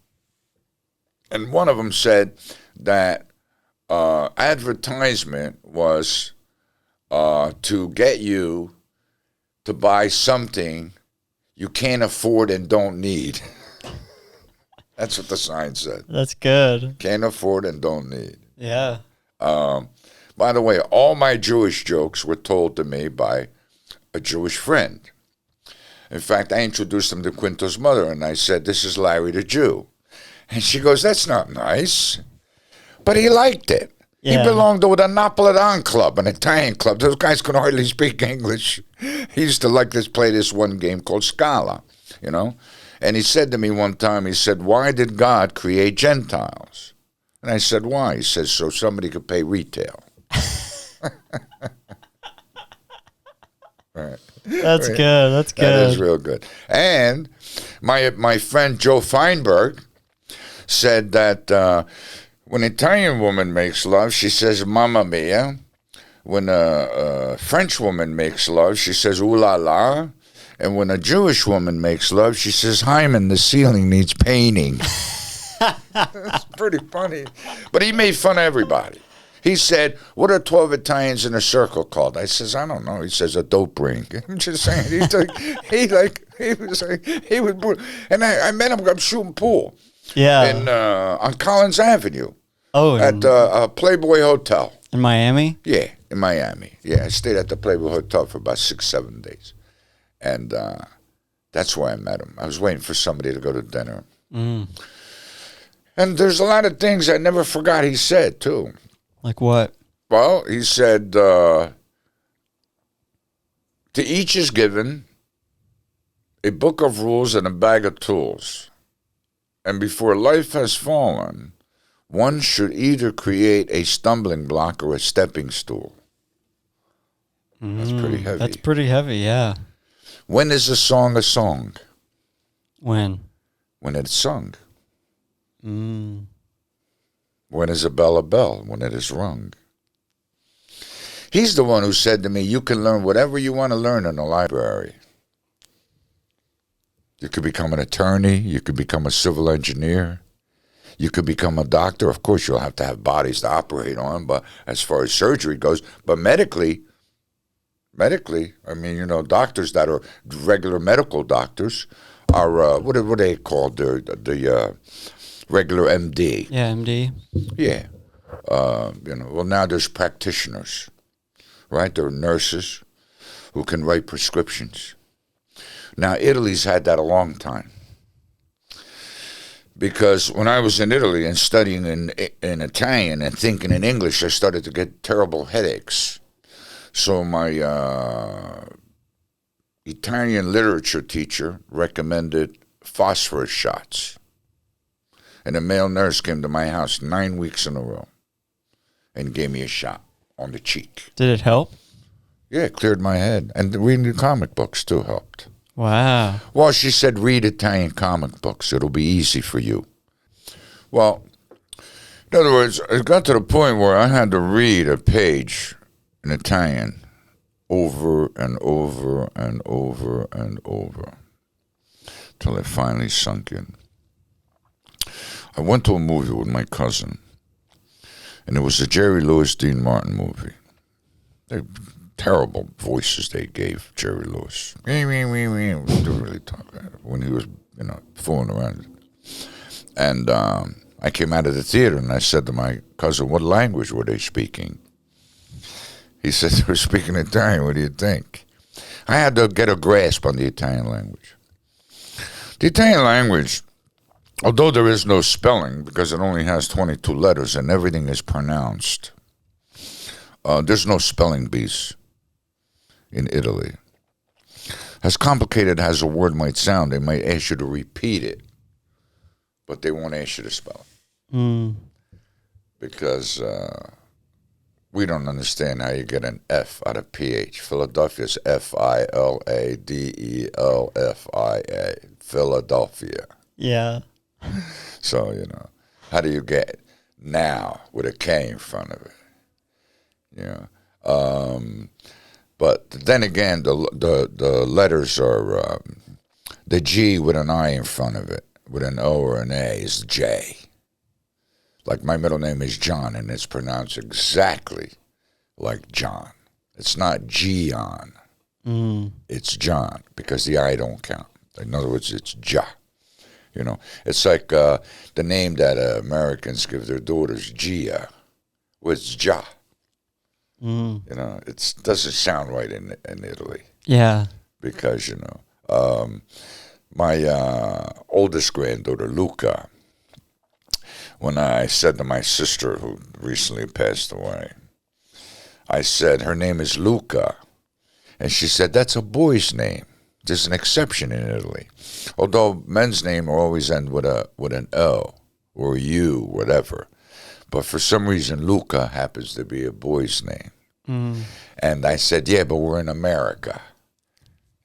And one of them said that advertisement was to get you to buy something you can't afford and don't need. That's what the sign said. That's good. Can't afford and don't need. Yeah. By the way, all my Jewish jokes were told to me by a Jewish friend. In fact, I introduced him to Quinto's mother, and I said, this is Larry the Jew. And she goes, that's not nice. But he liked it. Yeah. He belonged to the Napolitan Club, an Italian club. Those guys could hardly speak English. He used to play this one game called Scala, And he said to me one time, he said, why did God create Gentiles? And I said, why? He says, so somebody could pay retail. Right. That's right. Good. That's good. That is real good. And my friend Joe Feinberg said that when an Italian woman makes love, she says, Mamma Mia. When a French woman makes love, she says, Ooh la la. And when a Jewish woman makes love, she says, Hyman, the ceiling needs painting. That's pretty funny. But he made fun of everybody. He said, what are 12 Italians in a circle called? I says, I don't know. He says, a dope ring. I'm just saying. He was brutal. And I met him, I'm shooting pool. Yeah. On Collins Avenue. Oh. At a Playboy Hotel. In Miami? Yeah, in Miami. Yeah, I stayed at the Playboy Hotel for about 6-7 days. And that's where I met him. I was waiting for somebody to go to dinner. And there's a lot of things I never forgot he said, too. Like what? Well, he said, to each is given a book of rules and a bag of tools. And before life has fallen, one should either create a stumbling block or a stepping stool. That's pretty heavy. That's pretty heavy, yeah. When is a song a song? When? When it's sung. Mm. When is a bell a bell? When it is rung. He's the one who said to me, you can learn whatever you want to learn in the library. You could become an attorney. You could become a civil engineer. You could become a doctor. Of course, you'll have to have bodies to operate on, but as far as surgery goes, but medically, I mean, you know, doctors that are regular medical doctors are, what are they called? The regular MD. Yeah, MD. Yeah. You know, well, now there's practitioners, right? There are nurses who can write prescriptions. Now, Italy's had that a long time. Because when I was in Italy and studying in Italian and thinking in English, I started to get terrible headaches. So my Italian literature teacher recommended phosphorus shots. And a male nurse came to my house 9 weeks in a row and gave me a shot on the cheek. Did it help? Yeah, it cleared my head. And reading the comic books too helped. Wow. Well, she said, read Italian comic books. It'll be easy for you. Well, in other words, it got to the point where I had to read a page in Italian over and over and over and over till it finally sunk in. I went to a movie with my cousin, and it was a Jerry Lewis, Dean Martin movie. They terrible voices they gave Jerry Lewis. Didn't really talk when he was, you know, fooling around. And I came out of the theater and I said to my cousin, what language were they speaking? He said, they were speaking Italian. What do you think? I had to get a grasp on the Italian language. The Italian language, although there is no spelling because it only has 22 letters and everything is pronounced, there's no spelling bees in Italy. As complicated as a word might sound, they might ask you to repeat it, but they won't ask you to spell it. Mm. Because we don't understand how you get an F out of PH. Philadelphia's Philadelphia. Philadelphia. Yeah. So, you know, how do you get now with a K in front of it? You know, but then again, the letters are the G with an I in front of it, with an O or an A is J. Like my middle name is John, and it's pronounced exactly like John. It's not Gian. It's John because the I don't count. In other words, it's Ja. You know, it's like the name that Americans give their daughters, Gia. Well, it's Ja. You know, it doesn't sound right in Italy. Yeah. Because, you know, my oldest granddaughter, Luca, when I said to my sister, who recently passed away, I said, her name is Luca. And she said, that's a boy's name. There's an exception in Italy. Although men's name always end with an O or U, whatever. But for some reason, Luca happens to be a boy's name. And I said, yeah, but we're in America.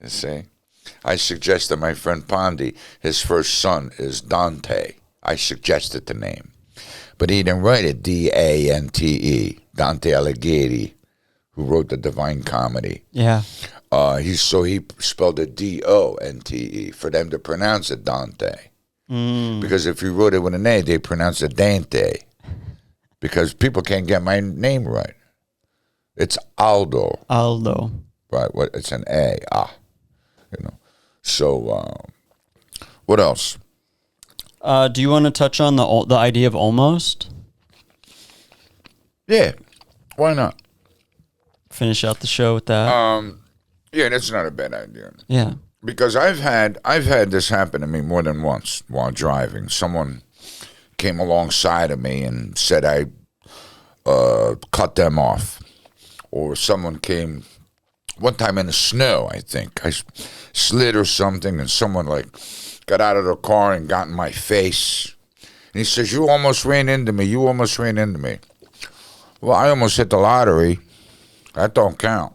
You see? I suggested my friend Pondi, his first son is Dante. I suggested the name. But he didn't write it Dante, Dante Alighieri, who wrote the Divine Comedy. Yeah. He spelled it Donte for them to pronounce it Dante. Because if you wrote it with an A, they pronounce it Dante. Because people can't get my name right. It's Aldo. Aldo. Right. It's an A. You know. So, what else? Do you want to touch on the idea of almost? Yeah. Why not? Finish out the show with that. Yeah, that's not a bad idea. Yeah. Because I've had this happen to me more than once while driving. Someone came alongside of me and said I cut them off. Or someone came one time in the snow, I think. I slid or something, and someone like got out of the car and got in my face. And he says, you almost ran into me. You almost ran into me. Well, I almost hit the lottery. That don't count.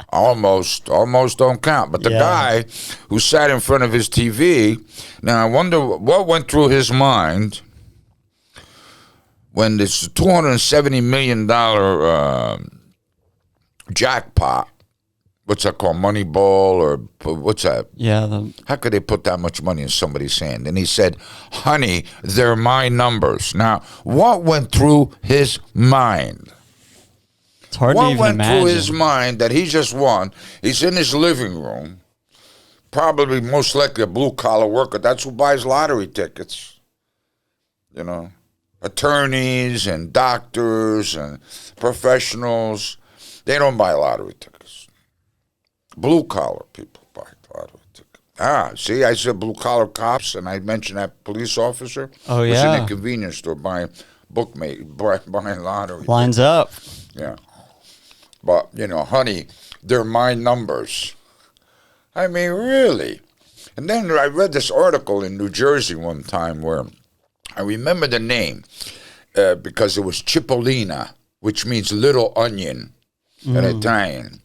Almost don't count. But the guy who sat in front of his TV, now I wonder what went through his mind when this $270 million jackpot, what's that called, Moneyball, or what's that? Yeah. How could they put that much money in somebody's hand? And he said, honey, they're my numbers. Now, what went through his mind? It's hard What to even went imagine. through his mind that he just won? He's in his living room, probably most likely a blue-collar worker. That's who buys lottery tickets. You know, attorneys and doctors and professionals, they don't buy lottery tickets. Blue-collar people buy lottery tickets. See, I said blue-collar cops, and I mentioned that police officer. Oh, was yeah. in a convenience store buying lottery. Lines up. Yeah. But, you know, honey, they're my numbers. I mean, really. And then I read this article in New Jersey one time where I remember the name because it was Cipollina, which means little onion in Italian.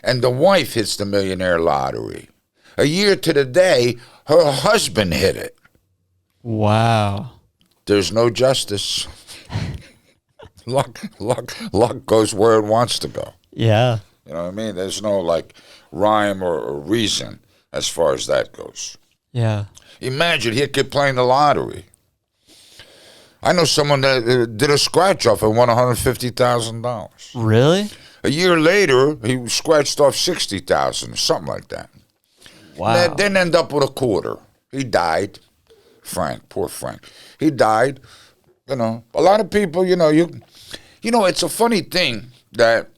And the wife hits the millionaire lottery. A year to the day, her husband hit it. Wow. There's no justice. Luck goes where it wants to go. Yeah. You know what I mean? There's no like rhyme or reason as far as that goes. Yeah. Imagine he kept playing the lottery. I know someone that did a scratch off and won $150,000. Really? A year later, he scratched off $60,000, something like that. Wow. Didn't end up with a quarter. He died. Frank, poor Frank. He died. You know, a lot of people, you know, it's a funny thing that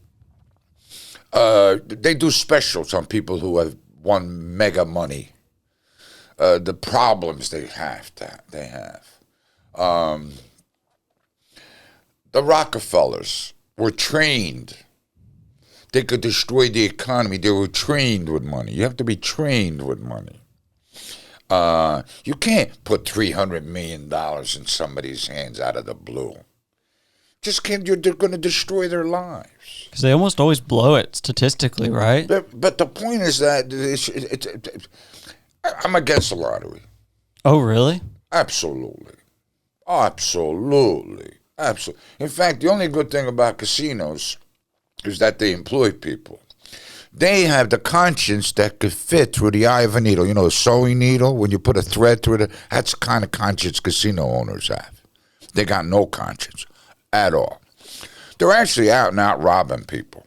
they do specials on people who have won mega money. The problems they have. The Rockefellers were trained. They could destroy the economy. They were trained with money. You have to be trained with money. You can't put $300 million in somebody's hands out of the blue. Just can't. They're going to destroy their lives. Because they almost always blow it statistically, right? But the point is that I'm against the lottery. Oh, really? Absolutely. In fact, the only good thing about casinos is that they employ people. They have the conscience that could fit through the eye of a needle. You know, a sewing needle, when you put a thread through it, that's the kind of conscience casino owners have. They got no conscience at all. They're actually out and out robbing people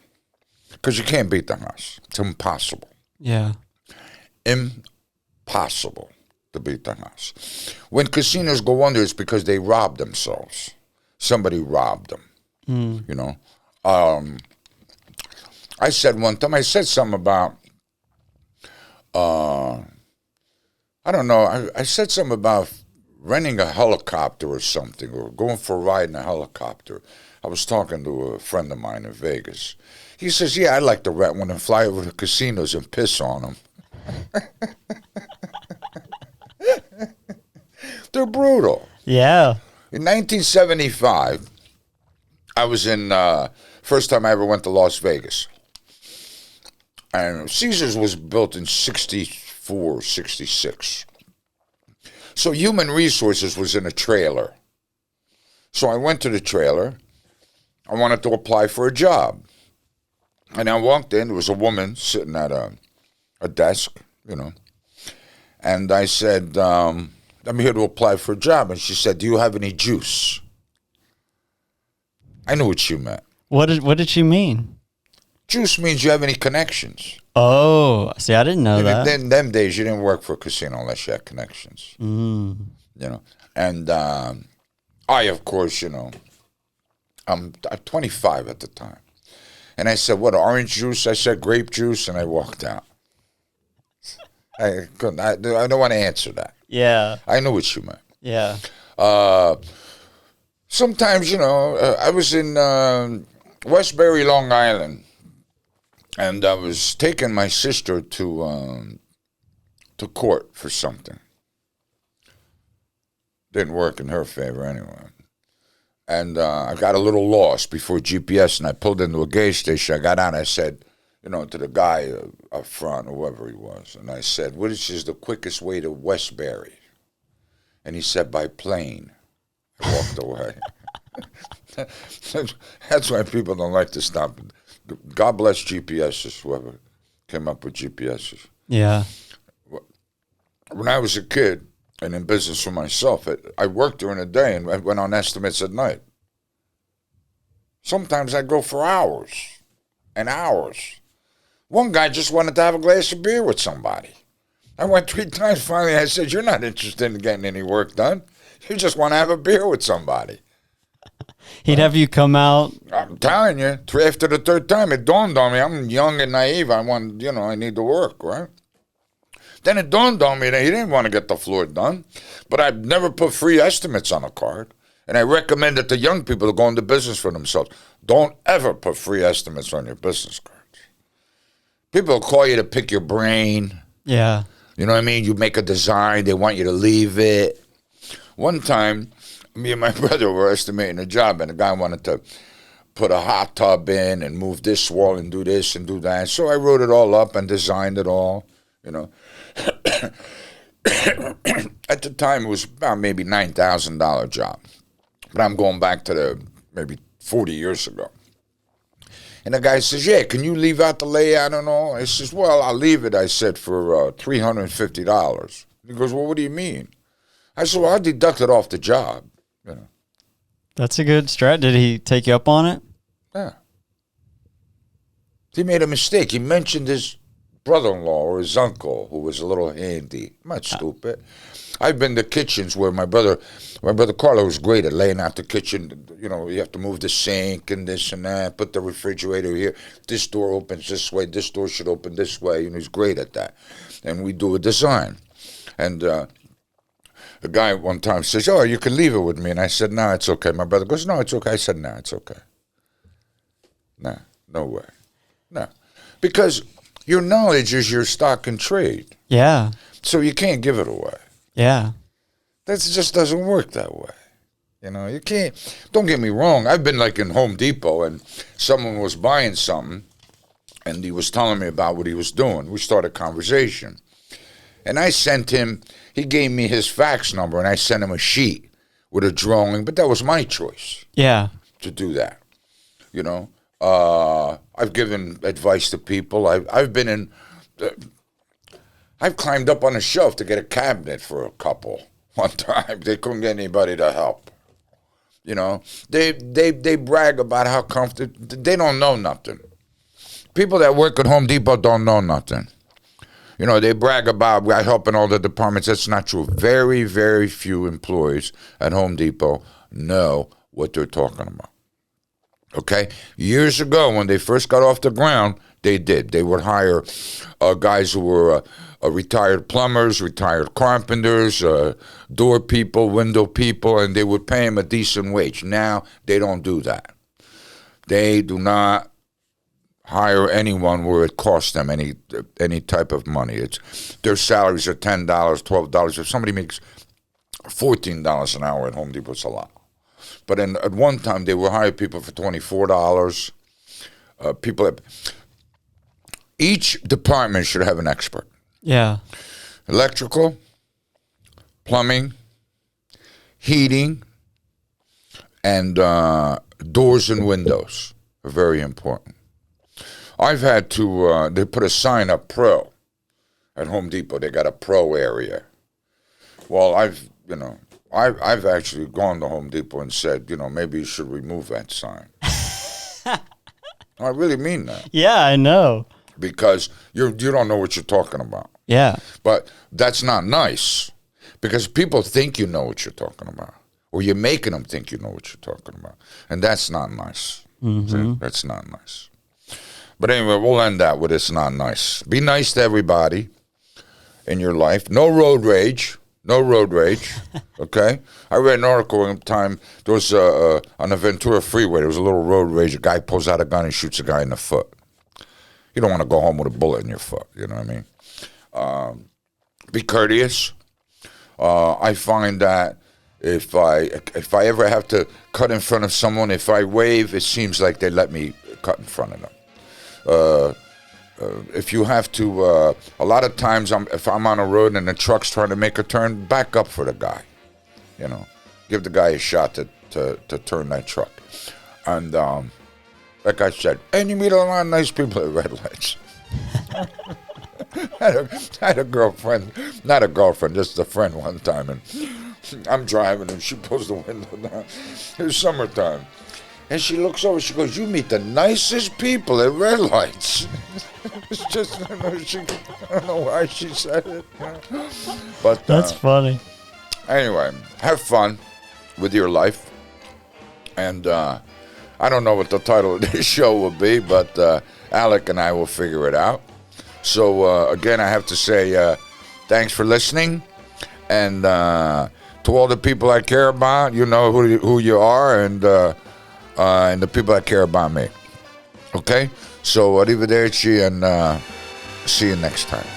because you can't beat the house. It's impossible. Yeah. Impossible to beat the house. When casinos go under, it's because they robbed themselves. Somebody robbed them, you know. I said one time, something about, I don't know, I said something about renting a helicopter or something, or going for a ride in a helicopter. I was talking to a friend of mine in Vegas. He says, yeah, I'd like to rent one and fly over to casinos and piss on them. They're brutal. Yeah. In 1975, I was first time I ever went to Las Vegas. And Caesars was built in 64, 66. So Human Resources was in a trailer. So I went to the trailer. I wanted to apply for a job. And I walked in. There was a woman sitting at a desk, you know. And I said, I'm here to apply for a job. And she said, do you have any juice? I knew what she meant. What did she mean? Juice means you have any connections. Oh, see, I didn't know that. In them days, you didn't work for a casino unless you had connections. You know, and I, of course, you know, I'm 25 at the time, and I said, "What, orange juice?" I said, "Grape juice," and I walked out. I couldn't. I don't want to answer that. Yeah. I knew what you meant. Yeah. Sometimes, you know, I was in Westbury, Long Island. And I was taking my sister to to court for something. Didn't work in her favor anyway. And I got a little lost before GPS, and I pulled into a gas station. I got out, and I said, to the guy up front, whoever he was, and I said, which is the quickest way to Westbury? And he said, by plane. I walked away. That's why people don't like to stop. God bless GPSs, whoever came up with GPSs. Yeah. When I was a kid and in business for myself, I worked during the day and I went on estimates at night. Sometimes I'd go for hours and hours. One guy just wanted to have a glass of beer with somebody. I went 3 times. Finally, I said, you're not interested in getting any work done. You just want to have a beer with somebody. He'd have you come out. I'm telling you, after the 3rd time, it dawned on me. I'm young and naive. I need to work, right? Then it dawned on me that he didn't want to get the floor done. But I've never put free estimates on a card. And I recommend it to young people to go into business for themselves. Don't ever put free estimates on your business cards. People will call you to pick your brain. Yeah. You know what I mean? You make a design. They want you to leave it. One time, me and my brother were estimating a job, and the guy wanted to put a hot tub in and move this wall and do this and do that. So I wrote it all up and designed it all, At the time, it was about maybe $9,000 job. But I'm going back to maybe 40 years ago. And the guy says, yeah, can you leave out the layout and all? I says, well, I'll leave it, I said, for $350. He goes, well, what do you mean? I said, well, I'll deduct it off the job. That's a good strat. Did he take you up on it? Yeah. He made a mistake. He mentioned his brother-in-law or his uncle, who was a little handy. I'm not stupid. I've been to kitchens where my brother Carlo was great at laying out the kitchen. You have to move the sink and this and that, put the refrigerator here. This door opens this way. This door should open this way. He's great at that. And we do a design. And the guy one time says, oh, you can leave it with me. And I said, no, it's okay. My brother goes, no, it's okay. I said, no, it's okay. No way. No. Because your knowledge is your stock and trade. Yeah. So you can't give it away. Yeah. That just doesn't work that way. You can't. Don't get me wrong. I've been like in Home Depot and someone was buying something and he was telling me about what he was doing. We started a conversation. And I sent him, he gave me his fax number and I sent him a sheet with a drawing, but that was my choice. Yeah. To do that. I've given advice to people. I've been in, I've climbed up on a shelf to get a cabinet for a couple one time. They couldn't get anybody to help. They brag about how comfortable. They don't know nothing. People that work at Home Depot don't know nothing. They brag about I help in all the departments. That's not true. Very, very few employees at Home Depot know what they're talking about. Okay? Years ago, when they first got off the ground, they did. They would hire guys who were retired plumbers, retired carpenters, door people, window people, and they would pay them a decent wage. Now, they don't do that. They do not hire anyone where it costs them any type of money. Their salaries are $10, $12. If somebody makes $14 an hour at Home Depot, it's a lot. But at one time, they would hire people for $24. Each department should have an expert. Yeah. Electrical, plumbing, heating, and doors and windows are very important. I've had to, they put a sign up pro at Home Depot. They got a pro area. Well, I've actually gone to Home Depot and said, maybe you should remove that sign. I really mean that. Yeah, I know. Because you don't know what you're talking about. Yeah. But that's not nice. Because people think you know what you're talking about. Or you're making them think you know what you're talking about. And that's not nice. Mm-hmm. See? That's not nice. But anyway, we'll end that with it's not nice. Be nice to everybody in your life. No road rage. No road rage. Okay? I read an article one time. There was on the Ventura Freeway, there was a little road rage. A guy pulls out a gun and shoots a guy in the foot. You don't want to go home with a bullet in your foot. You know what I mean? be courteous. I find that if I ever have to cut in front of someone, if I wave, it seems like they let me cut in front of them. If you have to, a lot of times, if I'm on a road and the truck's trying to make a turn, back up for the guy. You know, give the guy a shot to turn that truck. And like I said, and you meet a lot of nice people at red lights. I had a girlfriend, not a girlfriend, just a friend one time, and I'm driving and she pulls the window down. It was summertime. And she looks over, she goes, "You meet the nicest people at red lights." It's just, I don't know why she said it. But That's funny. Anyway, have fun with your life. And I don't know what the title of this show will be, but Alec and I will figure it out. So, again, I have to say thanks for listening. And to all the people I care about, you know who you are, and the people that care about me. Okay? So, arrivederci, and see you next time.